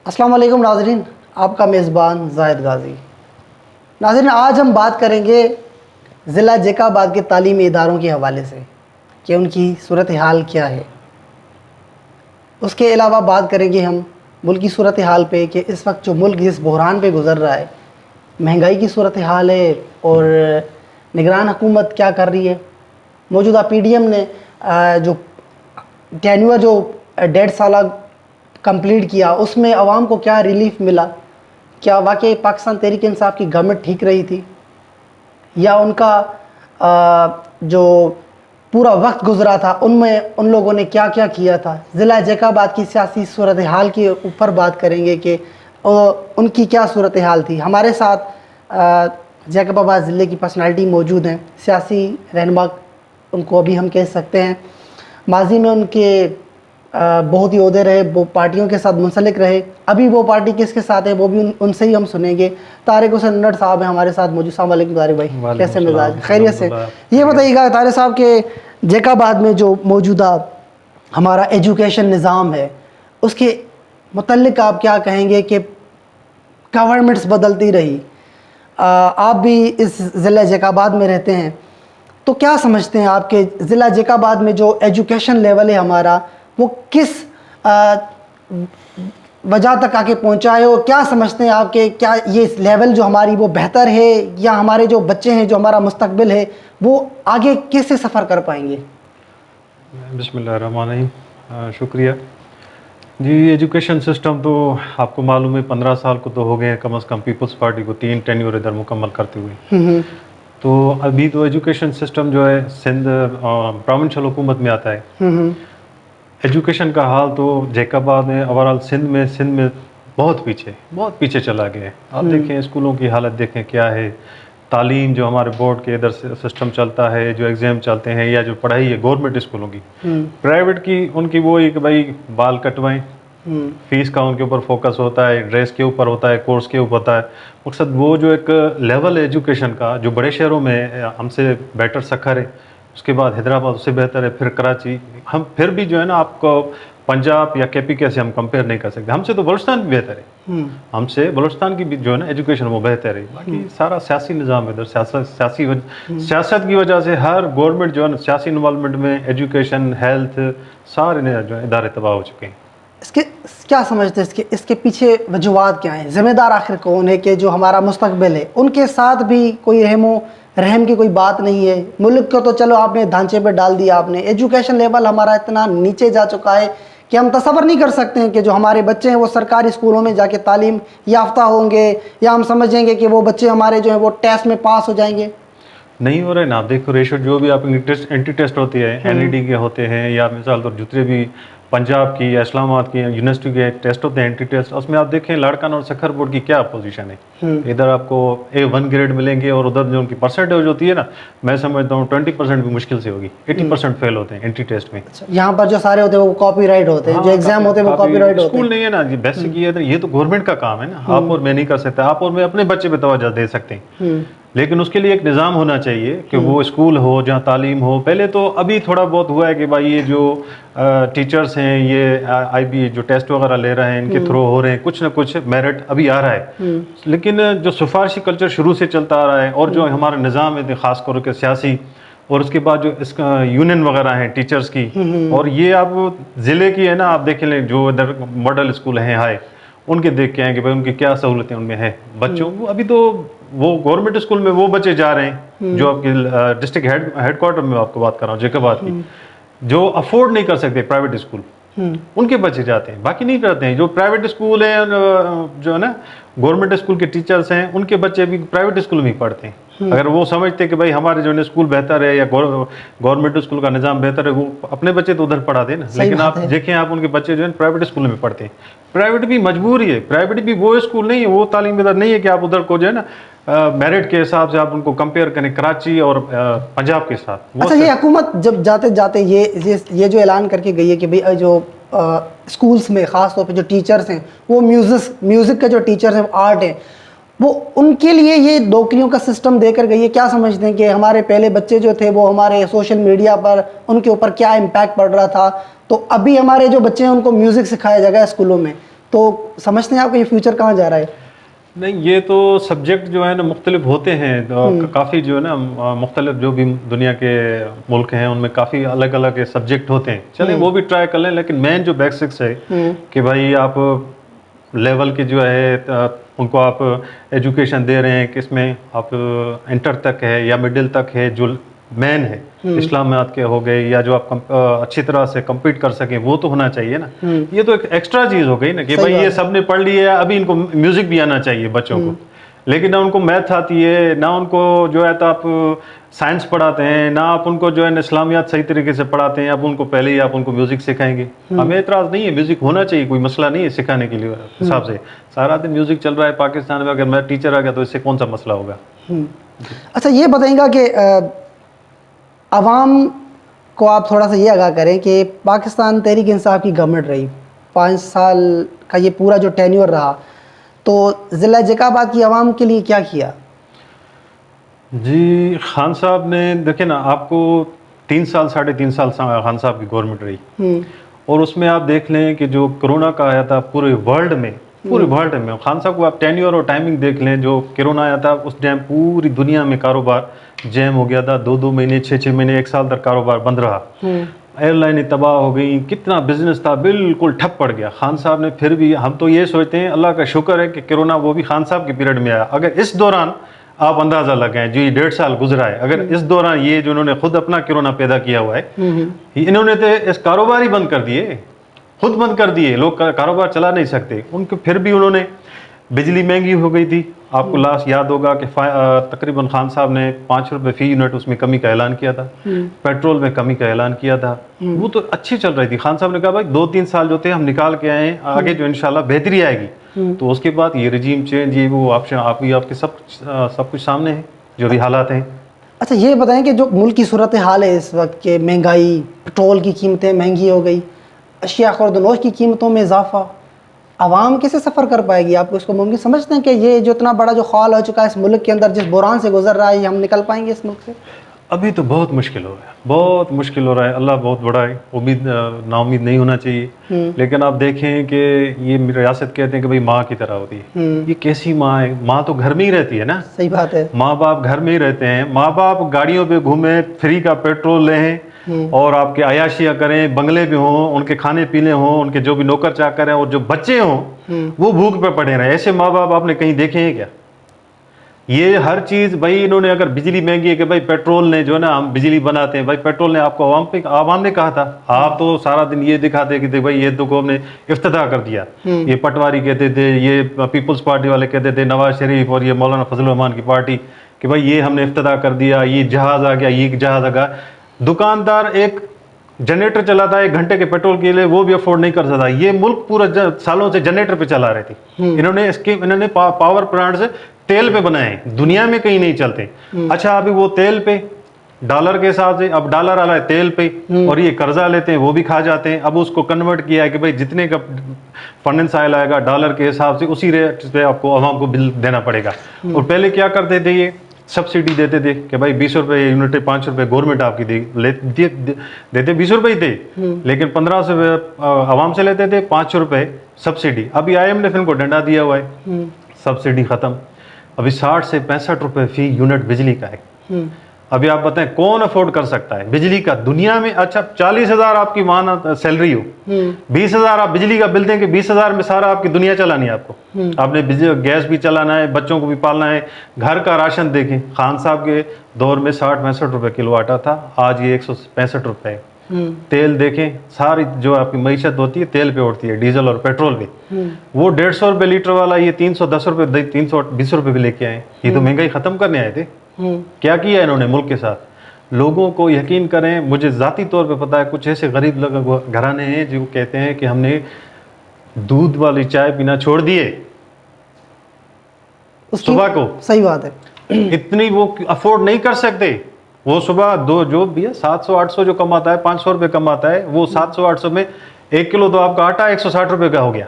السلام علیکم ناظرین، آپ کا میزبان زاہد غازی۔ ناظرین، آج ہم بات کریں گے ضلع جیکا آباد کے تعلیمی اداروں کے حوالے سے کہ ان کی صورتحال کیا ہے۔ اس کے علاوہ بات کریں گے ہم ملکی صورتحال پہ کہ اس وقت جو ملک جس بحران پہ گزر رہا ہے، مہنگائی کی صورتحال ہے اور نگران حکومت کیا کر رہی ہے۔ موجودہ پی ڈی ایم نے جو ٹینیور جو 1.5 سالہ کمپلیٹ کیا، اس میں عوام کو کیا ریلیف ملا، کیا واقعی پاکستان تحریک انصاف کی گورنمنٹ ٹھیک رہی تھی، یا ان کا جو پورا وقت گزرا تھا ان میں ان لوگوں نے کیا کیا کیا تھا۔ ضلع جیکا آباد کی سیاسی صورتحال کے اوپر بات کریں گے کہ ان کی کیا صورتحال تھی۔ ہمارے ساتھ جیکب آباد ضلع کی پرسنالٹی موجود ہیں، سیاسی رہنما ان کو ابھی ہم کہہ سکتے ہیں۔ ماضی میں ان کے بہت ہی عہدے رہے، وہ پارٹیوں کے ساتھ منسلک رہے، ابھی وہ پارٹی کس کے ساتھ ہے وہ بھی ان سے ہی ہم سنیں گے۔ طارق حسین نڈ صاحب ہیں ہمارے ساتھ موجود۔ السلام علیکم طارق بھائی، کیسے مزاج؟ خیریت سے؟ یہ بتائیے گا طارق صاحب کہ جیکا آباد میں جو موجودہ ہمارا ایجوکیشن نظام ہے اس کے متعلق آپ کیا کہیں گے کہ گورنمنٹس بدلتی رہی، آپ بھی اس ضلع جیکا آباد میں رہتے ہیں، تو کیا سمجھتے ہیں آپ کہ ضلع جیکا آباد میں جو ایجوکیشن لیول ہے ہمارا وہ کس وجہ تک آ کے پہنچا ہے، اور کیا سمجھتے ہیں آپ کہ کیا یہ لیول جو ہماری وہ بہتر ہے، یا ہمارے جو بچے ہیں جو ہمارا مستقبل ہے وہ آگے کیسے سفر کر پائیں گے؟ بسم اللہ الرحمن الرحیم، شکریہ جی۔ ایجوکیشن سسٹم تو آپ کو معلوم ہے 15 سال کو تو ہو گئے ہیں کم از کم پیپلز پارٹی کو 3 ٹینیور ادھر مکمل کرتے ہوئے۔ تو ابھی تو ایجوکیشن سسٹم جو ہے سندھ پروونشل حکومت میں آتا ہے۔ ایجوکیشن کا حال تو جیکا آباد میں اوورال سندھ میں بہت پیچھے چلا گیا ہے۔ آپ دیکھیں اسکولوں کی حالت دیکھیں کیا ہے، تعلیم جو ہمارے بورڈ کے ادھر سسٹم چلتا ہے، جو ایگزام چلتے ہیں، یا جو پڑھائی ہے گورنمنٹ اسکولوں کی، پرائیویٹ کی ان کی وہی کہ بھائی بال کٹوائیں، فیس کا ان کے اوپر فوکس ہوتا ہے، ڈریس کے اوپر ہوتا ہے، کورس کے اوپر ہوتا ہے۔ مقصد وہ جو ایک لیول ہے ایجوکیشن کا جو بڑے شہروں میں ہم سے بیٹر سکھر ہے، اس کے بعد حیدرآباد اس سے بہتر ہے، پھر کراچی، ہم پھر بھی جو ہے نا آپ کو پنجاب یا کے پی کے سے ہم کمپیئر نہیں کر سکتے۔ ہم سے تو بلوچستان بھی بہتر ہے، ہم سے بلوچستان کی بھی جو ہے نا ایجوکیشن وہ بہتر ہے۔ باقی سارا سیاسی نظام ہے ادھر، سیاست کی وجہ سے ہر گورنمنٹ جو ہے نا سیاسی انوالومنٹ میں ایجوکیشن، ہیلتھ، سارے جو ہے ادارے تباہ ہو چکے ہیں۔ اس کے کیا سمجھتے ہیں اس کے پیچھے وجوہات کیا ہیں؟ ذمہ دار آخر کون ہے کہ جو ہمارا مستقبل ہے ان کے ساتھ بھی کوئی رحم کی کوئی بات نہیں ہے؟ ملک کو تو چلو آپ نے ڈھانچے پہ ڈال دیا، آپ نے ایجوکیشن لیول ہمارا اتنا نیچے جا چکا ہے کہ ہم تصور نہیں کر سکتے ہیں کہ جو ہمارے بچے ہیں وہ سرکاری اسکولوں میں جا کے تعلیم یافتہ ہوں گے، یا ہم سمجھیں گے کہ وہ بچے ہمارے جو ہیں وہ ٹیسٹ میں پاس ہو جائیں گے۔ نہیں ہو رہا ہے نا، آپ دیکھو ریشو جو بھی آپ اینٹی ٹیسٹ ہوتی ہے این ای ڈی کے ہوتے ہیں، یا مثال طور جتنے بھی پنجاب کی یا اسلام آباد کی یونیورسٹی کے ٹیسٹ ہوتے ہیں اینٹی ٹیسٹ، اس میں آپ دیکھیں لاڑکانہ اور سکھر بورڈ کی کیا پوزیشن ہے۔ ادھر آپ کو A1 گریڈ ملیں گے، اور ادھر جو ان کی پرسنٹیج ہوتی ہے نا، میں سمجھتا ہوں 20% بھی مشکل سے ہوگی، 80% فیل ہوتے ہیں اینٹی ٹیسٹ میں۔ یہاں پر جو سارے ہوتے ہیں وہ کاپی رائٹ ہوتے ہیں، جو ایگزام ہوتے ہیں وہ کاپی رائٹ ہوتے ہیں۔ اسکول نہیں ہے نا جی، بیسک یہ تو گورنمنٹ کا کام ہے نا، آپ اور میں نہیں کر سکتے، آپ اور میں اپنے بچے پہ توجہ دے سکتے ہیں، لیکن اس کے لیے ایک نظام ہونا چاہیے کہ وہ اسکول ہو جہاں تعلیم ہو۔ پہلے تو ابھی تھوڑا بہت ہوا ہے کہ بھائی یہ جو ٹیچرز ہیں یہ آئی بی جو ٹیسٹ وغیرہ لے رہے ہیں ان کے تھرو ہو رہے ہیں، کچھ نہ کچھ میرٹ ابھی آ رہا ہے، لیکن جو سفارشی کلچر شروع سے چلتا آ رہا ہے، اور جو ہمارا نظام ہے خاص کر کے سیاسی، اور اس کے بعد جو اس کا یونین وغیرہ ہیں ٹیچرز کی، اور یہ آپ ضلع کی ہے نا، آپ دیکھ لیں جو ادھر ماڈل اسکول ہیں ہائے، ان کے دیکھ کے آئیں کہ بھائی ان کی کیا سہولتیں ان میں ہیں بچوں کو۔ ابھی تو وہ گورنمنٹ اسکول میں وہ بچے جا رہے ہیں جو آپ کے ڈسٹرکٹ ہیڈ کوارٹر میں آپ کو بات کر رہا ہوں جیکا آباد کی، جو افورڈ نہیں کر سکتے پرائیویٹ اسکول، ان کے بچے جاتے ہیں، باقی نہیں کرتے ہیں۔ جو پرائیویٹ اسکول ہیں جو ہے نا گورنمنٹ اسکول کے ٹیچرز ہیں، ان کے بچے بھی پرائیویٹ اسکول میں ہی پڑھتے ہیں۔ اگر وہ سمجھتے کہ بھائی ہمارے جو ہے اسکول بہتر ہے یا گورنمنٹ اسکول کا نظام بہتر ہے، وہ اپنے بچے تو ادھر پڑھا دیں نا، لیکن آپ دیکھیں آپ ان کے بچے جو ہے پرائیویٹ اسکول میں پڑھتے ہیں۔ پرائیویٹ بھی مجبوری ہے، پرائیویٹ بھی وہ اسکول نہیں ہے، وہ تعلیم ادھر نہیں ہے کہ آپ ادھر کو جو ہے نا میرٹ کے حساب سے آپ ان کو کمپیئر کریں کراچی اور پنجاب کے ساتھ۔ اچھا، یہ حکومت جب جاتے جاتے یہ جو اعلان کر کے گئی ہے کہ بھئی جو اسکولس میں خاص طور پہ جو ٹیچرز ہیں وہ میوزک کے جو ٹیچرز ہیں، آرٹ ہیں، وہ ان کے لیے یہ نوکریوں کا سسٹم دے کر گئی ہے، کیا سمجھتے ہیں کہ ہمارے پہلے بچے جو تھے وہ ہمارے سوشل میڈیا پر ان کے اوپر کیا امپیکٹ پڑ رہا تھا، تو ابھی ہمارے جو بچے ہیں ان کو میوزک سکھایا جائے گا اسکولوں میں، تو سمجھتے ہیں آپ کہ یہ فیوچر کہاں جا رہا ہے؟ نہیں، یہ تو سبجیکٹ جو ہے نا مختلف ہوتے ہیں، کافی جو ہے نا مختلف جو بھی دنیا کے ملک ہیں ان میں کافی الگ الگ سبجیکٹ ہوتے ہیں، چلیں وہ بھی ٹرائی کر لیں، لیکن مین جو بیسکس ہے کہ بھائی آپ لیول کے جو ہے ان کو آپ ایجوکیشن دے رہے ہیں، کس میں آپ انٹر تک ہے یا مڈل تک ہے، جو مین ہے اسلامیات کے ہو گئے یا جو آپ اچھی طرح سے کمپیٹ کر سکیں وہ تو ہونا چاہیے نا. یہ تو ایک ایکسٹرا چیز ہو گئی نا کہ بھائی یہ سب نے پڑھ لی ہے، ابھی ان کو میوزک بھی آنا چاہیے بچوں کو، لیکن نہ ان کو میتھ آتی ہے، نہ ان کو جو ہے تو آپ سائنس پڑھاتے ہیں، نہ آپ ان کو جو ہے اسلامیات صحیح طریقے سے پڑھاتے ہیں. اب ان کو پہلے ہی آپ ان کو میوزک سکھائیں گے. ہمیں اعتراض نہیں ہے، میوزک ہونا چاہیے، کوئی مسئلہ نہیں ہے سکھانے کے لیے حساب سے. سارا دن میوزک چل رہا ہے پاکستان میں، اگر میں ٹیچر آ گیا تو اس سے کون سا مسئلہ ہوگا. اچھا یہ بتائیں گا کہ عوام کو آپ تھوڑا سا یہ آگاہ کریں کہ پاکستان تحریک انصاف کی گورنمنٹ رہی 5 سال کا، یہ پورا جو ٹینیور رہا، تو ضلع جیکا آباد کی عوام کے لیے کیا کیا؟ جی خان صاحب نے دیکھیں نا، آپ کو 3 سال 3.5 سال خان صاحب کی گورنمنٹ رہی، اور اس میں آپ دیکھ لیں کہ جو کرونا کا آیا تھا پورے ورلڈ میں خان صاحب کو آپ ٹینیور اور ٹائمنگ دیکھ لیں. جو کرونا آیا تھا اس ٹائم پوری دنیا میں کاروبار جیم ہو گیا تھا، 2 مہینے 6 مہینے 1 سال تک کاروبار بند رہا، ایئر لائنیں تباہ ہو گئیں، کتنا بزنس تھا بالکل ٹھپ پڑ گیا. خان صاحب نے پھر بھی، ہم تو یہ سوچتے ہیں اللہ کا شکر ہے کہ کرونا وہ بھی خان صاحب کے پیریڈ میں آیا. اگر اس دوران آپ اندازہ لگائیں جو یہ 1.5 سال گزرا ہے، اگر اس دوران یہ جو انہوں نے خود اپنا کرونا پیدا کیا ہوا ہے، انہوں نے تو اس کاروبار ہی بند کر دیے، خود بند کر دیے، لوگ کاروبار چلا نہیں سکتے. ان کو پھر بھی انہوں نے، بجلی مہنگی ہو گئی تھی، آپ کو لاسٹ یاد ہوگا کہ تقریباً خان صاحب نے 5 روپے فی یونٹ اس میں کمی کا اعلان کیا تھا، پیٹرول میں کمی کا اعلان کیا تھا. وہ تو اچھی چل رہی تھی. خان صاحب نے کہا بھائی 2-3 سال جو تھے ہم نکال کے آئے ہیں، آگے جو انشاءاللہ بہتری آئے گی. تو اس کے بعد یہ رجیم چینج، یہ وہ آپشن آپ کے سب کچھ سامنے ہے جو بھی حالات ہیں. اچھا یہ بتائیں کہ جو ملک کی صورتحال ہے اس وقت کہ مہنگائی، پٹرول کی قیمتیں مہنگی ہو گئی، اشیاء خورد و نوش کی قیمتوں میں اضافہ، عوام کیسے سفر کر پائے گی؟ آپ کو اس کو ممکن سمجھتے ہیں کہ یہ جو اتنا بڑا جو خال ہو چکا ہے اس ملک کے اندر، جس بحران سے گزر رہا ہے، یہ ہم نکل پائیں گے اس ملک سے؟ ابھی تو بہت مشکل ہو رہا ہے، بہت مشکل ہو رہا ہے. اللہ بہت بڑا ہے، امید نا امید نہیں ہونا چاہیے. لیکن آپ دیکھیں کہ یہ ریاست کہتے ہیں کہ بھئی ماں کی طرح ہوتی ہے. یہ کیسی ماں ہے؟ ماں تو گھر میں ہی رہتی ہے نا. صحیح بات ہے. ماں باپ گھر میں ہی رہتے ہیں، ماں باپ گاڑیوں پہ گھومیں، فری کا پیٹرول لیں اور آپ کے عیاشیاں کریں، بنگلے پہ ہوں، ان کے کھانے پینے ہوں، ان کے جو بھی نوکر چاکر ہیں، اور جو بچے ہوں وہ بھوک پہ پڑے رہے. ایسے ماں باپ آپ نے کہیں دیکھے ہیں کیا؟ یہ ہر چیز بھائی انہوں نے، اگر بجلی مہنگی ہے کہ بھائی پیٹرول نے جو ہے نا ہم بجلی بناتے ہیں، بھائی پیٹرول نے آپ کو عوام نے کہا تھا. آپ تو سارا دن یہ دکھاتے کہ بھائی یہ تو قوم نے افتتاح کر دیا. یہ پٹواری کہتے تھے، یہ پیپلز پارٹی والے کہتے تھے، نواز شریف اور یہ مولانا فضل الرحمان کی پارٹی، کہ بھائی یہ ہم نے افتتاح کر دیا، یہ جہاز آ گیا، یہ جہاز آ گیا. دکاندار ایک جنریٹر چلاتا ہے 1 گھنٹے کے پیٹرول کے لیے، وہ بھی افورڈ نہیں کر سکتا. یہ ملک پورا سالوں سے جنریٹر پہ چلا رہے تھے. انہوں نے پاور پلانٹ سے تیل پہ بنائے ہیں، دنیا میں کہیں نہیں چلتے. اچھا ابھی وہ تیل پہ ڈالر کے حساب سے، اب ڈالر آ رہا ہے تیل پہ، اور یہ قرضہ لیتے ہیں، وہ بھی کھا جاتے ہیں. اب اس کو کنورٹ کیا ہے کہ بھائی جتنے کا فنڈنس آئل آئے گا ڈالر کے حساب سے، اسی ریٹ پہ آپ کو عوام کو بل دینا پڑے گا. اور پہلے کیا کرتے تھے، یہ سبسڈی دیتے تھے کہ بھائی 20 روپے یونٹ، 5 روپے گورنمنٹ آپ کی دیتے، 20 روپے ہی تھے، لیکن 15 سے عوام سے لیتے تھے، 5 روپے سبسڈی. ابھی IMF نے ان کو ڈنڈا دیا ہوا ہے، سبسڈی ختم. ابھی 60 سے 65 روپے فی یونٹ بجلی کا ہے. ابھی آپ بتائیں کون افورڈ کر سکتا ہے بجلی کا دنیا میں؟ اچھا 40,000 آپ کی ماہ سیلری ہو، 20,000 آپ بجلی کا بل دیں کہ 20,000 میں سارا آپ کی دنیا چلانی ہے. آپ کو، آپ نے گیس بھی چلانا ہے، بچوں کو بھی پالنا ہے، گھر کا راشن دیکھیں. خان صاحب کے دور میں 60-65 روپے کلو آٹا تھا، آج یہ 165 روپے ہے. تیل دیکھیں، ساری جو آپ کی معیشت ہوتی ہے تیل پہ اڑتی ہے، ڈیزل اور پیٹرول پہ. وہ 150 روپے لیٹر والا یہ 310 روپے 320 روپے بھی لے کے آئے. یہ تو مہنگائی ختم کرنے آئے تھے. کیا کیا انہوں نے ملک کے ساتھ؟ لوگوں کو یقین کریں، مجھے ذاتی طور پہ پتا ہے کچھ ایسے غریب لوگ گھرانے ہیں جو کہتے ہیں کہ ہم نے دودھ والی چائے پینا چھوڑ دیے صبح کو. صحیح بات ہے. اتنی وہ افورڈ نہیں کر سکتے. وہ صبح جو بھی ہے 700-800 جو کماتا ہے، 500 روپے کماتا ہے، وہ 700-800 میں 1 کلو تو آپ کا آٹا 160 روپے کا ہو گیا.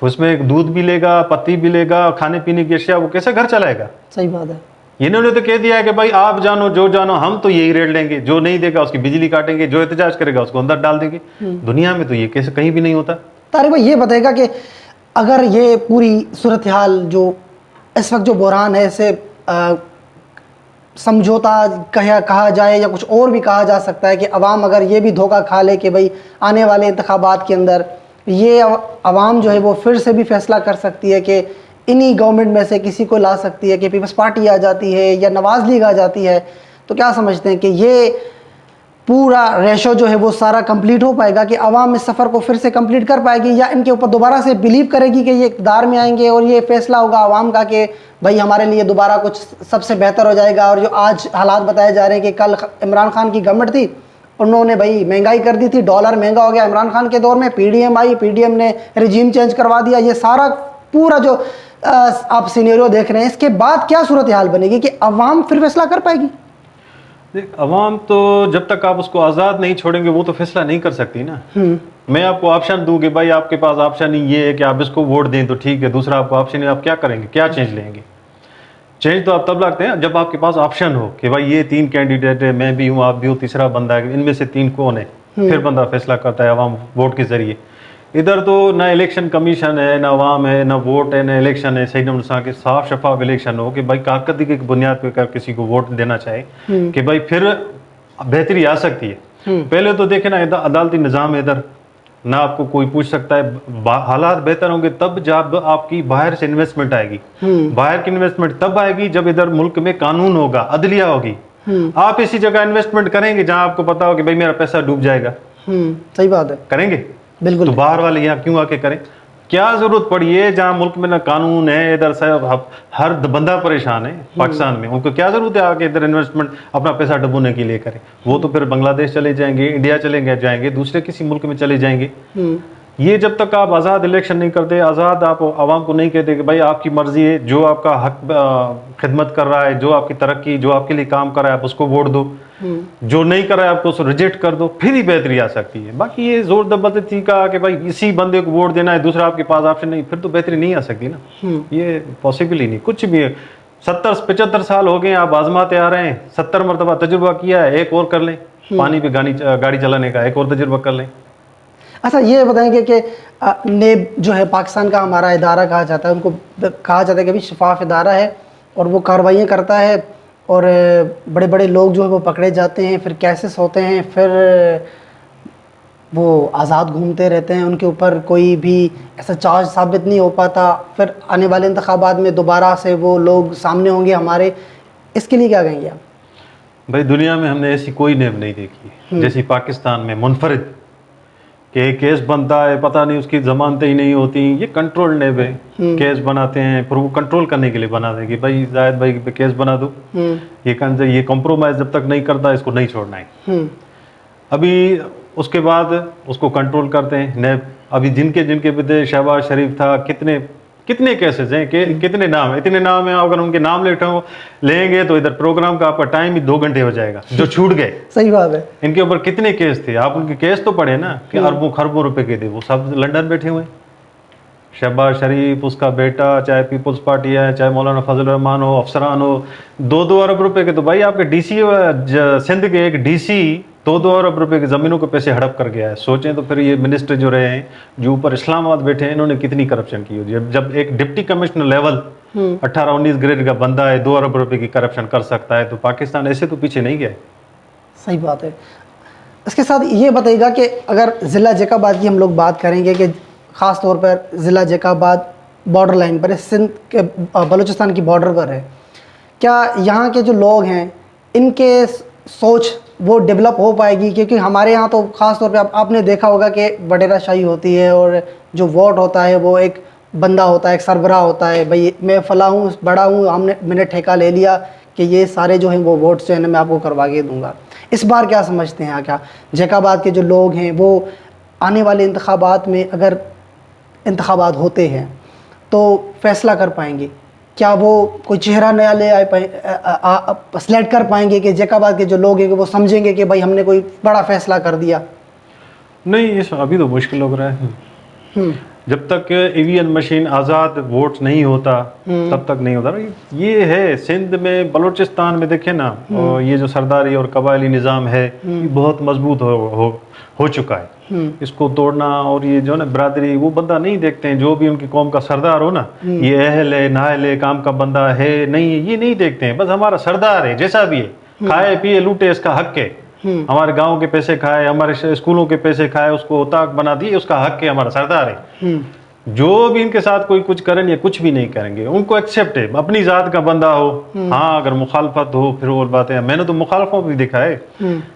اس میں دودھ بھی لے گا، پتی بھی لے گا، کھانے پینے کی اشیاء، وہ کیسے گھر چلائے گا؟ صحیح بات ہے. انہوں نے تو کہہ دیا ہے کہ بھائی آپ جانو جو جانو، ہم تو یہی ریٹ لیں گے، جو نہیں دے گا اس کی بجلی کاٹیں گے، جو احتجاج کرے گا اس کو اندر ڈال دیں گے. دنیا میں تو یہ کیسے کہیں بھی نہیں ہوتا. طارق بھائی یہ بتائے گا کہ اگر یہ پوری صورتحال جو اس وقت جو بحران ہے اسے سمجھوتا کہا جائے یا کچھ اور بھی کہا جا سکتا ہے کہ عوام اگر یہ بھی دھوکہ کھا لے کہ بھئی آنے والے انتخابات کے اندر یہ عوام جو ہے وہ پھر سے بھی فیصلہ کر سکتی ہے کہ انہی گورنمنٹ میں سے کسی کو لا سکتی ہے، کہ پیپلز پارٹی آ جاتی ہے یا نواز لیگ آ جاتی ہے، تو کیا سمجھتے ہیں کہ یہ پورا ریشو جو ہے وہ سارا کمپلیٹ ہو پائے گا کہ عوام اس سفر کو پھر سے کمپلیٹ کر پائے گی، یا ان کے اوپر دوبارہ سے بلیو کرے گی کہ یہ اقتدار میں آئیں گے اور یہ فیصلہ ہوگا عوام کا کہ بھائی ہمارے لیے دوبارہ کچھ سب سے بہتر ہو جائے گا؟ اور جو آج حالات بتائے جا رہے ہیں کہ کل عمران خان کی گورنمنٹ تھی، انہوں نے بھائی مہنگائی کر دی تھی، ڈالر مہنگا ہو گیا عمران خان کے دور میں، پی ڈی ایم آئی، پی ڈی ایم نے رجیم چینج کروا دیا، یہ سارا پورا جو آپ سینیریو دیکھ رہے ہیں، اس کے بعد کیا صورتحال بنے گی کہ عوام پھر فیصلہ کر پائے گی؟ دیکھ عوام تو جب تک آپ اس کو آزاد نہیں چھوڑیں گے وہ تو فیصلہ نہیں کر سکتی نا. میں آپ کو آپشن دوں کہ بھائی آپ کے پاس آپشن ہی یہ ہے کہ آپ اس کو ووٹ دیں تو ٹھیک ہے، دوسرا آپ کو آپشن ہے، آپ کیا کریں گے؟ کیا چینج لیں گے؟ چینج تو آپ تب لاتے ہیں جب آپ کے پاس آپشن ہو کہ بھائی یہ 3 کینڈیڈیٹ ہے، میں بھی ہوں، آپ بھی ہو، تیسرا بندہ ہے، ان میں سے 3 کون ہے، پھر بندہ فیصلہ کرتا ہے عوام ووٹ کے ذریعے. ادھر تو نہ الیکشن کمیشن ہے، نہ عوام ہے، نہ ووٹ ہے، نہ الیکشن ہے. صحیح نمبر کے صاف شفاف الیکشن ہو کہ بھائی کارکردگی کی بنیاد پہ کسی کو ووٹ دینا چاہے کہ بھائی پھر بہتری آ سکتی ہے. پہلے تو دیکھیں نا عدالتی نظام ہے ادھر، نہ آپ کو کوئی پوچھ سکتا ہے. حالات بہتر ہوں گے تب جب آپ کی باہر سے انویسٹمنٹ آئے گی. باہر کی انویسٹمنٹ تب آئے گی جب ادھر ملک میں قانون ہوگا، عدلیہ ہوگی. آپ اسی جگہ انویسٹمنٹ کریں گے جہاں آپ کو پتا ہو کہ بھائی میرا پیسہ ڈوب جائے گا. صحیح بات ہے. کریں گے؟ بالکل. تو باہر والے یہاں کیوں آ کے کریں؟ کیا ضرورت پڑی ہے جہاں ملک میں نہ قانون ہے، ادھر سے ہر بندہ پریشان ہے پاکستان میں، ان کو کیا ضرورت ہے آ کے ادھر انویسٹمنٹ اپنا پیسہ ڈبونے کے لیے کریں؟ وہ تو پھر بنگلہ دیش چلے جائیں گے، انڈیا چلیں جائیں گے، دوسرے کسی ملک میں چلے جائیں گے. یہ جب تک آپ آزاد الیکشن نہیں کرتے، آزاد آپ عوام کو نہیں کہتے کہ بھائی آپ کی مرضی ہے، جو آپ کا حق خدمت کر رہا ہے، جو آپ کی ترقی، جو آپ کے لیے کام کر رہا ہے آپ اس کو ووٹ دو، جو نہیں کر رہا ہے آپ کو اس کو ریجیکٹ کر دو، پھر ہی بہتری آ سکتی ہے. باقی یہ زور زبردستی کا کہ بھائی اسی بندے کو ووٹ دینا ہے، دوسرا آپ کے پاس آپشن نہیں، پھر تو بہتری نہیں آ سکتی نا. یہ پاسبل ہی نہیں. کچھ بھی 70-75 سال ہو گئے آپ آزماتے آ رہے ہیں، 70 مرتبہ تجربہ کیا ہے، ایک اور کر لیں. پانی پہ گاڑی چلانے کا ایک اور تجربہ کر لیں. اچھا یہ بتائیں گے کہ نیب جو ہے پاکستان کا ہمارا ادارہ کہا جاتا ہے، ان کو کہا جاتا ہے کہ بھی شفاف ادارہ ہے اور وہ کارروائیاں کرتا ہے، اور بڑے بڑے لوگ جو ہے وہ پکڑے جاتے ہیں، پھر کیسز ہوتے ہیں، پھر وہ آزاد گھومتے رہتے ہیں، ان کے اوپر کوئی بھی ایسا چارج ثابت نہیں ہو پاتا. پھر آنے والے انتخابات میں دوبارہ سے وہ لوگ سامنے ہوں گے ہمارے. اس کے لیے کیا کہیں گے آپ؟ بھائی دنیا میں ہم نے ایسی کوئی نیب نہیں دیکھی جیسی پاکستان میں منفرد کہ ایک کیس بنتا ہے، پتہ نہیں اس کی ضمانتیں ہی نہیں ہوتی. یہ کنٹرول نیب ہے. کیس بناتے ہیں پھر وہ کنٹرول کرنے کے لیے بنا دیں گے بھائی زاہد بھائی پہ کیس بنا دو، یہ کمپرومائز جب تک نہیں کرتا اس کو نہیں چھوڑنا ہے. ابھی اس کے بعد اس کو کنٹرول کرتے ہیں نیب. ابھی جن کے بدے شہباز شریف تھا، کتنے کیسز ہیں، کتنے نام ہیں، اتنے نام ہیں. اگر ان کے نام لیں گے تو ادھر پروگرام کا آپ کا ٹائم ہی 2 گھنٹے ہو جائے گا جو چھوٹ گئے. صحیح بات ہے. ان کے اوپر کتنے کیس تھے، آپ ان کے کیس تو پڑھے نا کہ اربوں خربوں روپے کے تھے. وہ سب لنڈن بیٹھے ہوئے ہیں. شہباز شریف، اس کا بیٹا، چاہے پیپلز پارٹی ہے، چاہے مولانا فضل الرحمان ہو، افسران ہو، 2 ارب روپے کے. تو بھائی آپ کے ڈی سی سندھ کے ایک ڈی سی 2 ارب روپے کی زمینوں کے پیسے ہڑپ کر گیا ہے. سوچیں تو پھر یہ منسٹر جو رہے ہیں جو اوپر اسلام آباد بیٹھے ہیں، انہوں نے کتنی کرپشن کی ہوگی. جب ایک ڈپٹی کمشنر لیول 18-19 گریڈ کا بندہ ہے 2 ارب روپے کی کرپشن کر سکتا ہے، تو پاکستان ایسے تو پیچھے نہیں گیا. صحیح بات ہے. اس کے ساتھ یہ بتائیے گا کہ اگر ضلع جیکاباد کی ہم لوگ بات کریں گے کہ خاص طور پر ضلع جیکاباد بارڈر لائن پر ہے، سندھ کے بلوچستان کی بارڈر پر ہے، کیا یہاں کے جو لوگ ہیں ان کے سوچ وہ ڈیولپ ہو پائے گی؟ کیونکہ ہمارے یہاں تو خاص طور پہ آپ نے دیکھا ہوگا کہ وڈیرا شاہی ہوتی ہے اور جو ووٹ ہوتا ہے وہ ایک بندہ ہوتا ہے، ایک سربراہ ہوتا ہے، بھئی میں فلاں ہوں، بڑا ہوں، میں نے ٹھیکہ لے لیا کہ یہ سارے جو ہیں وہ ووٹس جو ہیں میں آپ کو کروا کے دوں گا. اس بار کیا سمجھتے ہیں کیا جیکاباد کے جو لوگ ہیں وہ آنے والے انتخابات میں اگر انتخابات ہوتے ہیں تو فیصلہ کر پائیں گے؟ کیا وہ کوئی چہرہ نیا لے سلیکٹ کر پائیں گے کہ جیکاباد کے جو لوگ ہیں وہ سمجھیں گے کہ بھائی ہم نے کوئی بڑا فیصلہ کر دیا؟ نہیں، ابھی تو مشکل لگ رہا ہے. جب تک EVN مشین آزاد ووٹ نہیں ہوتا تب تک نہیں ہوتا. یہ ہے سندھ میں، بلوچستان میں دیکھیں نا، اور یہ جو سرداری اور قبائلی نظام ہے یہ بہت مضبوط ہو چکا ہے. اس کو توڑنا، اور یہ جو نا برادری، وہ بندہ نہیں دیکھتے ہیں جو بھی ان کی قوم کا سردار ہو نا، یہ اہل ہے نااہل ہے، کام کا بندہ ہے نہیں ہے، یہ نہیں دیکھتے ہیں. بس ہمارا سردار ہے جیسا بھی ہے، کھائے پیے لوٹے اس کا حق ہے. ہمارے گاؤں کے پیسے کھائے، ہمارے اسکولوں کے پیسے کھائے، اس کو اتاق بنا دیے، اس کا حق ہے، ہمارا سردار ہے. جو بھی ان کے ساتھ کوئی کچھ کریں یا کچھ بھی نہیں کریں گے، ان کو ایکسیپٹ ہے. اپنی ذات کا بندہ ہو، ہاں اگر مخالفت ہو پھر اور بات ہے. میں نے تو مخالفوں بھی دیکھا ہے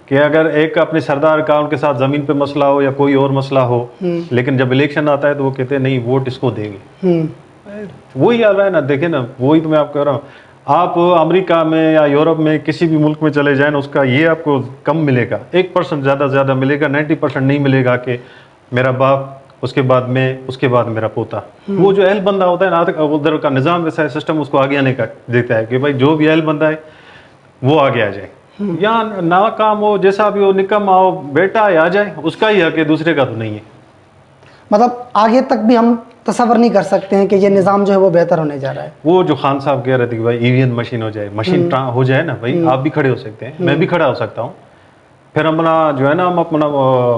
کہ اگر ایک اپنے سردار کا ان کے ساتھ زمین پہ مسئلہ ہو یا کوئی اور مسئلہ ہو، لیکن جب الیکشن آتا ہے تو وہ کہتے ہیں نہیں ووٹ اس کو دیں گے. وہی آ رہا ہے نا، دیکھیں نا، وہی تو میں آپ کہہ رہا ہوں. آپ امریکہ میں یا یورپ میں کسی بھی ملک میں چلے جائیں، اس کا یہ آپ کو کم ملے گا، 1% زیادہ سے زیادہ ملے گا. 90% نہیں ملے گا کہ میرا باپ، اس کے بعد میں، اس کے بعد میرا پوتا. وہ جو اہل بندہ ہوتا ہے نا، ادھر کا نظام ویسا ہے، سسٹم اس کو آگے آنے کا دیتا ہے کہ بھائی جو بھی اہل بندہ ہے وہ آگے آ جائے. یا ناکام ہو، جیسا بھی ہو، نکما ہو، بیٹا ہے آ جائے، اس کا ہی حق ہے، دوسرے کا تو نہیں ہے. مطلب آگے تک بھی ہم تصور نہیں کر سکتے ہیں کہ یہ نظام جو ہے وہ بہتر ہونے جا رہا ہے. وہ جو خان صاحب کہہ رہے تھے کہ بھائی EVN مشین ہو جائے، مشین ہو جائے نا بھائی، آپ بھی کھڑے ہو سکتے ہیں، میں بھی کھڑا ہو سکتا ہوں. پھر ہم اپنا جو ہے نا، ہم اپنا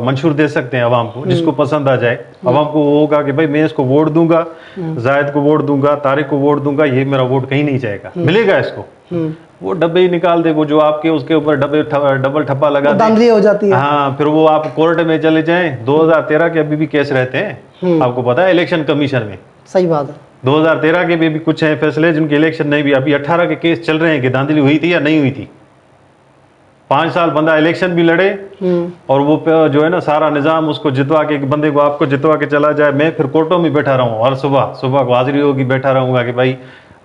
منشور دے سکتے ہیں عوام کو، جس کو پسند آ جائے. عوام کو وہ ہوگا کہ بھائی میں اس کو ووٹ دوں گا، زاہد کو ووٹ دوں گا، طارق کو ووٹ دوں گا، یہ میرا ووٹ کہیں نہیں جائے گا، ملے گا اس کو. وہ ڈبے ہی نکال دے، وہ جو آپ کے اس کے اوپر ڈبل ٹھپا لگا دے، دھاندلی ہو جاتی ہے. ہاں پھر وہ آپ کورٹ میں چلے جائیں. 2013 کے ابھی بھی کیس رہتے ہیں، آپ کو پتا ہے، الیکشن کمیشن میں. صحیح بات ہے. 2013 کے بھی کچھ ہیں فیصلے جن کے الیکشن نہیں بھی. ابھی 18 کے کیس چل رہے ہیں کہ دھاندلی ہوئی تھی یا نہیں ہوئی تھی. 5 سال بندہ الیکشن بھی لڑے، اور وہ جو ہے نا سارا نظام اس کو جتوا کے، ایک بندے کو آپ کو جتوا کے چلا جائے. میں پھر کورٹوں میں بیٹھا رہا ہوں، اور صبح کو حاضری ہوگی، بیٹھا رہوں گا کہ بھائی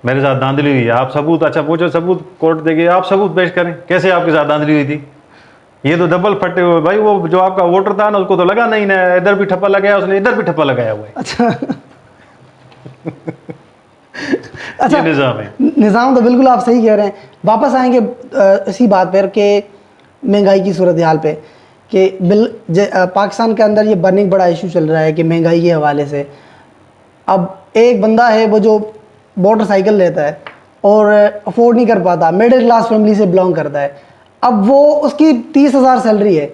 میرے ساتھ دھاندلی ہوئی ہے، آپ ثبوت. اچھا وہ جو ثبوت کورٹ دے گی، آپ ثبوت پیش کریں کیسے آپ کے ساتھ دھاندلی ہوئی تھی. یہ تو ڈبل پھٹے ہوئے بھائی. وہ جو آپ کا ووٹر تھا نا، اس کو تو لگا نہیں نا، ادھر بھی ٹھپا لگایا اس نے، ادھر بھی ٹھپا لگایا ہوا ہے. اچھا یہ نظام ہے. نظام تو بالکل آپ صحیح کہہ رہے ہیں. واپس آئیں گے اسی بات پر کہ مہنگائی کی صورتحال پہ، کہ پاکستان کے اندر یہ برننگ بڑا ایشو چل رہا ہے کہ مہنگائی کے حوالے سے. اب ایک بندہ ہے وہ جو موٹر سائیکل لیتا ہے اور افورڈ نہیں کر پاتا، مڈل کلاس فیملی سے بلانگ کرتا ہے. اب وہ اس کی 30,000 سیلری ہے،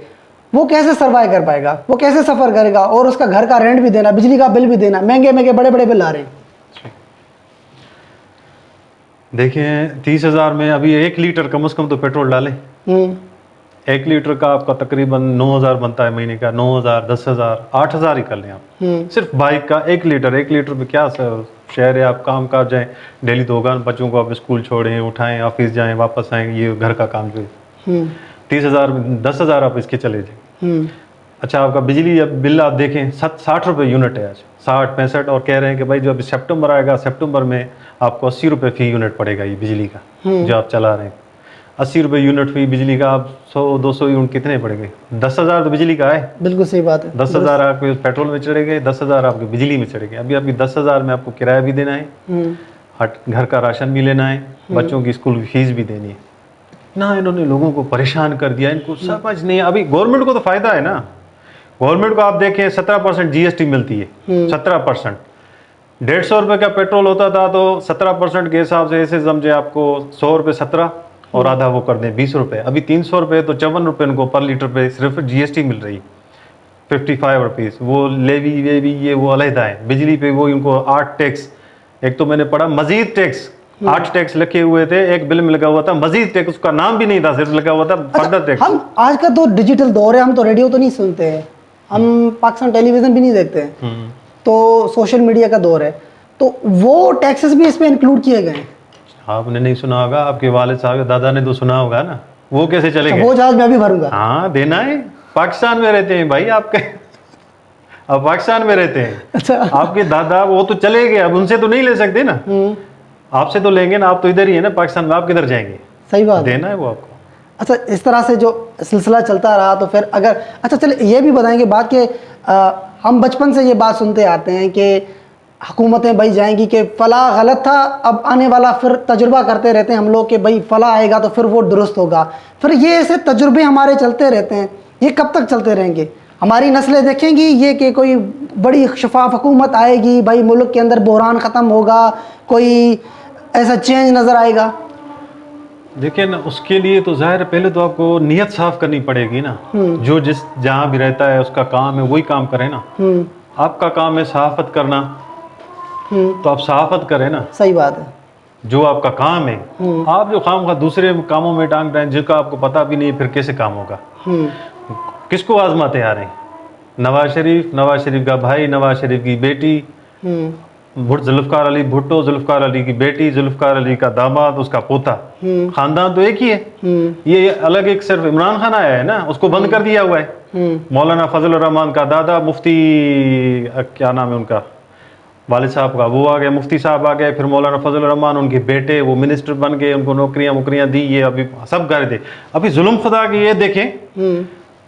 وہ کیسے سروائیو کر پائے گا، وہ کیسے سفر کرے گا، اور اس کا گھر کا رینٹ بھی دینا، بجلی کا بل بھی دینا، مہنگے بڑے بڑے بل آ رہے ہیں. دیکھیں 30,000 میں ابھی 1 لیٹر کم از کم تو پیٹرول ڈالیں. 1 لیٹر کا آپ کا تقریباً 9,000 بنتا ہے مہینے کا. 9,000 10,000 8,000 ہی کر لیں آپ. صرف بائک کا 1 لیٹر پہ کیا شہر ہے. آپ کام کاج جائیں ڈیلی تو ہوگا، بچوں کو آپ اسکول چھوڑیں، اٹھائیں، آفس جائیں، واپس آئیں، یہ گھر کا کام جو ہے. 30,000 10,000 آپ اس کے چلے جائیں. اچھا آپ کا بجلی بل آپ دیکھیں 60 روپے یونٹ ہے آج، 60 65. اور کہہ رہے ہیں کہ بھائی جو ابھی سپٹمبر آئے گا، سپٹمبر میں آپ کو 80 روپے فی یونٹ پڑے گا یہ بجلی کا جو آپ چلا رہے ہیں. 80 روپے یونٹ فی بجلی کا. آپ 100 200 یونٹ کتنے پڑیں گے؟ 10,000 تو بجلی کا ہے. بالکل صحیح بات ہے. 10,000 آپ کے پیٹرول میں چڑھے گئے، 10,000 آپ کے بجلی میں چڑھے گئے. ابھی آپ کی 10,000 میں آپ کو کرایہ بھی دینا ہے، گھر کا راشن بھی لینا ہے، بچوں کی اسکول کی فیس بھی دینی ہے. نہ انہوں نے لوگوں کو پریشان کر دیا، ان کو سمجھ نہیں. ابھی گورنمنٹ کو تو فائدہ ہے نا. گورنمنٹ کو آپ دیکھیں 17% GST ملتی ہے. 17%. 150 روپے کا پیٹرول ہوتا تھا تو 17% کے حساب سے ایسے سمجھے آپ کو 100 روپے 17 اور آدھا وہ کر دیں 20 روپے. ابھی 300 روپے تو 54 روپے ان کو پر لیٹر پہ صرف GST مل رہی. 55 روپیز وہ لیوی ویوی یہ وہ علیحدہ ہے. بجلی پہ وہ ان کو 8 ٹیکس. ایک تو میں نے پڑھا مزید ٹیکس، 8 ٹیکس لکھے ہوئے تھے، ایک بل میں لگا ہوا تھا مزید ٹیکس. اس کا نام بھی نہیں تھا، صرف لگا ہوا تھا فردر ٹیکس. ہم آج کا تو ڈیجیٹل دور ہے، ہم تو ریڈیو تو نہیں سنتے ہیں، ہم پاکستان ٹیلی ویژن بھی نہیں دیکھتے ہیں، تو سوشل میڈیا کا دور ہے، تو وہ ٹیکسز بھی اس میں انکلوڈ کیے گئے ہیں. آپ نے نہیں سنا ہوگا، آپ کے والد صاحب دادا نے تو سنا ہوگا نا. وہ کیسے چلے گئے؟ وہ چارج میں بھی بھروں گا. ہاں دینا ہے. پاکستان میں رہتے ہیں بھائی آپ کے، اب پاکستان میں رہتے ہیں. آپ کے دادا وہ تو چلے گئے، اب ان سے تو نہیں لے سکتے نا. آپ سے تو لیں گے نا، آپ تو ادھر ہی ہے نا پاکستان میں، آپ کدھر جائیں گے؟ صحیح بات، دینا ہے وہ آپ کو. اچھا اس طرح سے جو سلسلہ چلتا رہا تو پھر اگر اچھا چلے یہ بھی بتائیں گے بات کہ ہم بچپن سے یہ بات سنتے آتے ہیں کہ حکومتیں بھائی جائیں گی کہ فلاں غلط تھا، اب آنے والا پھر تجربہ کرتے رہتے ہیں ہم لوگ کہ بھائی فلاں آئے گا تو پھر وہ درست ہوگا. پھر یہ ایسے تجربے ہمارے چلتے رہتے ہیں، یہ کب تک چلتے رہیں گے؟ ہماری نسلیں دیکھیں گی یہ کہ کوئی بڑی شفاف حکومت آئے گی بھائی, ملک کے اندر بحران ختم ہوگا, کوئی ایسا چینج نظر آئے گا؟ دیکھیں نا, اس کے لیے تو ظاہر ہے پہلے تو آپ کو نیت صاف کرنی پڑے گی نا. جو جہاں بھی رہتا ہے اس کا کام ہے وہی کام کرے نا. آپ کا کام ہے صحافت کرنا, تو آپ صحافت کریں نا. صحیح بات ہے. جو آپ کا کام ہے, آپ جو کام کا دوسرے کاموں میں ٹانگ رہے ہیں جن کا آپ کو پتہ بھی نہیں, پھر کیسے کام ہوگا؟ کس کو آزماتے آ رہے ہیں؟ نواز شریف کا بھائی, نواز شریف کی بیٹی, ذوالفقار علی بھٹو, ذوالفقار علی کی بیٹی, ذوالفقار علی کا داماد, اس کا پوتا. خاندان تو ایک ہی ہے. یہ الگ ایک صرف عمران خان آیا ہے نا, اس کو بند کر دیا ہوا ہے. مولانا فضل الرحمان کا دادا, مفتی کیا نام ہے ان کا, والد صاحب کا, وہ آ گئے, مفتی صاحب آ گئے. پھر مولانا فضل الرحمان, ان کے بیٹے, وہ منسٹر بن گئے, ان کو نوکریاں دی. یہ ابھی سب کر تھے. ابھی ظلم خدا کی یہ دیکھیں,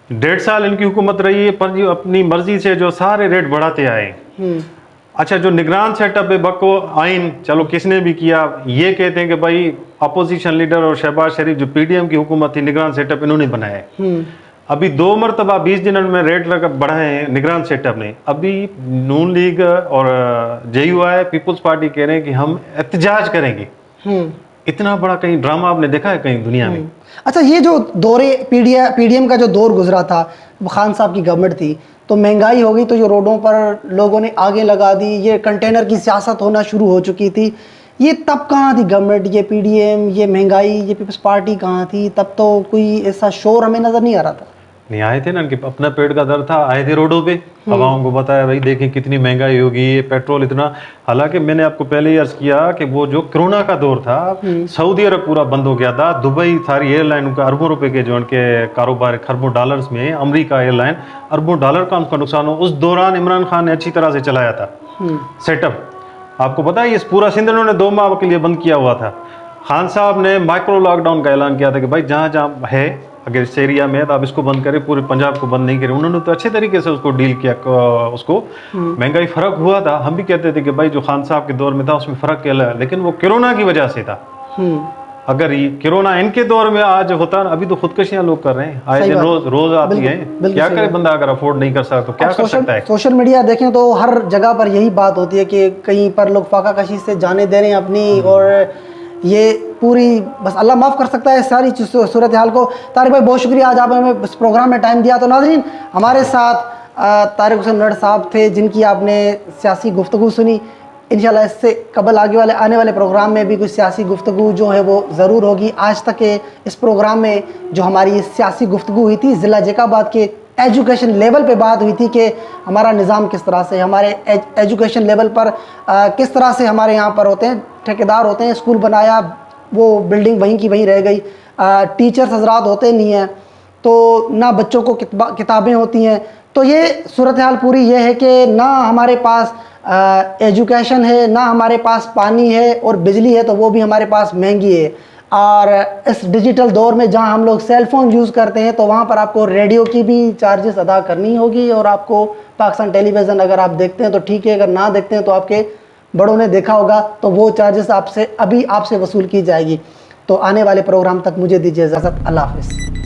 1.5 سال ان کی حکومت رہی ہے, پر اپنی مرضی سے جو سارے ریٹ بڑھاتے آئے. اچھا, جو نگران سیٹ اپ ہے بکو آئین, چلو کس نے بھی کیا, یہ کہتے ہیں کہ بھائی اپوزیشن لیڈر اور شہباز شریف جو پی ڈی ایم کی حکومت تھی, نگران سیٹ اپ انہوں نے بنایا ہے. ابھی 2 مرتبہ 20 دنوں میں ریٹ بڑھائے ہیں نگران سیٹ اپ نے. ابھی نون لیگ اور جے یو آئی پیپلز پارٹی کہہ رہے ہیں کہ ہم احتجاج کریں گے. اتنا بڑا کہیں ڈرامہ آپ نے دیکھا ہے کہیں دنیا میں؟ اچھا, یہ جو دور پی ڈی ایم کا جو دور گزرا تھا, خان صاحب کی گورنمنٹ تھی, تو مہنگائی ہو گئی, تو یہ روڈوں پر لوگوں نے آگے لگا دی, یہ کنٹینر کی سیاست ہونا شروع ہو چکی تھی. یہ تب کہاں تھی گورنمنٹ, یہ پی ڈی ایم, یہ مہنگائی, یہ پیپلز پارٹی کہاں تھی؟ تب تو کوئی ایسا شور ہمیں نظر نہیں آ رہا تھا. نہیں آئے تھے نا, کہ اپنا پیٹ کا درد تھا, آئے تھے روڈوں پہ, عوام کو بتایا بھائی دیکھیں کتنی مہنگائی ہوگی, یہ پیٹرول اتنا. حالانکہ میں نے آپ کو پہلے ہی عرض کیا کہ وہ جو کرونا کا دور تھا, سعودی عرب پورا بند ہو گیا تھا, دبئی ساری ایئر لائن کا اربوں روپے کے جو ان کے کاروبار خربوں ڈالرز میں, امریکہ ایئر لائن اربوں ڈالر کا ان کا نقصان ہو. اس دوران عمران خان نے اچھی طرح سے چلایا تھا سیٹ اپ. آپ کو پتا ہے یہ پورا سندھ انہوں نے 2 ماہ کے لیے بند کیا ہوا تھا. خان صاحب نے مائکرو لاک ڈاؤن کا اعلان کیا تھا کہ بھائی جہاں جہاں ہے, اگر اس ایریا میں ہے تو آپ اس کو بند کریں, پورے پنجاب کو بند نہیں کریں. انہوں نے تو اچھے طریقے سے اس کو ڈیل کیا. اس کو مہنگائی فرق ہوا تھا, ہم بھی کہتے تھے کہ بھائی جو خان صاحب کے دور میں تھا اس میں فرق کیا, لیکن وہ کرونا کی وجہ سے تھا. اگر یہ کرونا ان کے دور میں آج ہوتا, ابھی تو خودکشیاں لوگ کر رہے ہیں, آئے دن روز آتی ہیں. کیا کرے بندہ اگر افورڈ نہیں کر سکتا تو کیا کر سکتا ہے؟ سوشل میڈیا دیکھیں تو ہر جگہ پر یہی بات ہوتی ہے کہ کہیں پر لوگ فاقہ کشی سے جانے دے رہے ہیں اپنی, اور یہ پوری بس اللہ معاف کر سکتا ہے ساری صورتحال کو. طارق بھائی بہت شکریہ, آج آپ نے ہمیں اس پروگرام میں ٹائم دیا. تو ناظرین, ہمارے ساتھ طارق حسین نڈ صاحب تھے, جن کی آپ نے سیاسی گفتگو سنی. انشاءاللہ اس سے قبل آنے والے پروگرام میں بھی کچھ سیاسی گفتگو جو ہے وہ ضرور ہوگی. آج تک کے اس پروگرام میں جو ہماری سیاسی گفتگو ہوئی تھی, ضلع جیکا آباد کے ایجوکیشن لیول پہ بات ہوئی تھی کہ ہمارا نظام کس طرح سے, ہمارے ایجوکیشن لیول پر کس طرح سے ہمارے یہاں پر ہوتے ہیں, ٹھیکیدار ہوتے ہیں, اسکول بنایا وہ بلڈنگ وہیں کی وہیں رہ گئی, ٹیچرز حضرات ہوتے نہیں ہیں, تو نہ بچوں کو کتابیں ہوتی ہیں. تو یہ صورتحال پوری یہ ہے کہ نہ ہمارے پاس ایجوکیشن ہے, نہ ہمارے پاس پانی ہے, اور بجلی ہے تو وہ بھی ہمارے پاس مہنگی ہے. اور اس ڈیجیٹل دور میں جہاں ہم لوگ سیل فون یوز کرتے ہیں تو وہاں پر آپ کو ریڈیو کی بھی چارجز ادا کرنی ہوگی, اور آپ کو پاکستان ٹیلی ویژن اگر آپ دیکھتے ہیں تو ٹھیک ہے, اگر نہ دیکھتے ہیں تو آپ کے بڑوں نے دیکھا ہوگا, تو وہ چارجز آپ سے وصول کی جائے گی. تو آنے والے پروگرام تک مجھے دیجیے اجازت. اللہ حافظ.